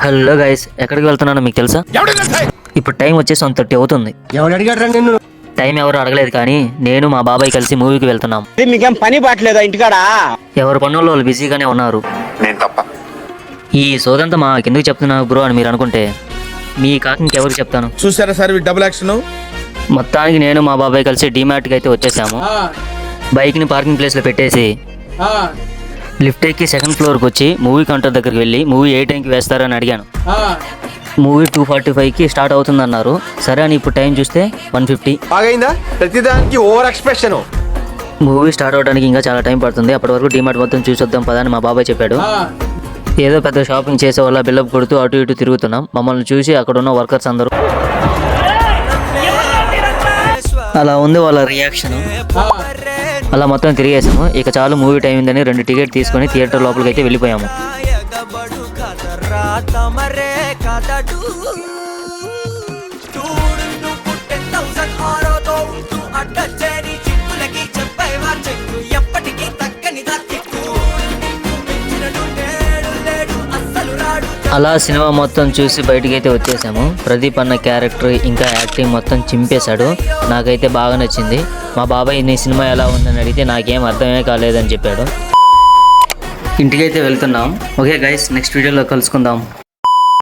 Hello guys, ఎక్కడికి వెళ్తున్నానో మీకు తెలుసా? ఇప్పుడు టైం వచ్చేసి 1:30 అవుతుంది. ఎవడు అడిగాడు నిన్ను? టైం ఎవరు అడగలేదు, కానీ నేను మా బాబాయ్ కలిసి మూవీకి వెళ్తున్నాం. మీకేం పని పట్టలేదా ఇంటికాడ? ఎవరు పనుల్లో వాళ్ళు బిజీగానే ఉన్నారు. నేను తప్ప. ఈ సోదంతా మా కిందకి చెప్తున్నావు బ్రో అని మీరు అనుకుంటే, మీ కాకి ఇంకెవరికి చెప్తాను? చూసారా సార్ డబుల్ యాక్షన్. మొత్తానికి నేను మా బాబాయ్ కలిసి డీమార్ట్కి అయితే వచ్చేసాము. బైక్ని పార్కింగ్ ప్లేస్లో పెట్టేసి లిఫ్ట్ ఎక్కి సెకండ్ ఫ్లోర్కి వచ్చి మూవీ కౌంటర్ దగ్గరికి వెళ్ళి మూవీ ఏ టైంకి వేస్తారని అడిగాను. మూవీ 2:45కి స్టార్ట్ అవుతుందన్నారు. సరే అని ఇప్పుడు టైం చూస్తే 1:50. బాగైందా? ప్రతిదానికి ఓవర్ ఎక్స్ప్రెషన్. మూవీ స్టార్ట్ అవడానికి ఇంకా చాలా టైం పడుతుంది. అప్పటి వరకు డీమార్ట్ మొత్తం చూసొద్దాం పదా అని మా బాబాయ్ చెప్పాడు. ఏదో పెద్ద షాపింగ్ చేసే వాళ్ళ బిల్డప్ కొడుతూ అటు ఇటు తిరుగుతున్నాం. మమ్మల్ని చూసి అక్కడ ఉన్న వర్కర్స్ అందరూ అలా ఉంది వాళ్ళ రియాక్షన్. అలా మొత్తం తిరిగేసాము. ఇక చాలు మూవీ టైం ఉందని 2 టికెట్ తీసుకొని థియేటర్ లోపలికి అయితే వెళ్ళిపోయాము. అలా సినిమా మొత్తం చూసి బయటికి అయితే వచ్చేసాము. ప్రదీప్ అన్న క్యారెక్టర్ ఇంకా యాక్టింగ్ మొత్తం చింపేశాడు. నాకైతే బాగా నచ్చింది. మా బాబాయ్ నీ సినిమా ఎలా ఉందని అడిగితే నాకేం అర్థమే కాలేదని చెప్పాడు. ఇంటికైతే వెళ్తున్నాం. ఓకే గైస్, నెక్స్ట్ వీడియోలో కలుసుకుందాం.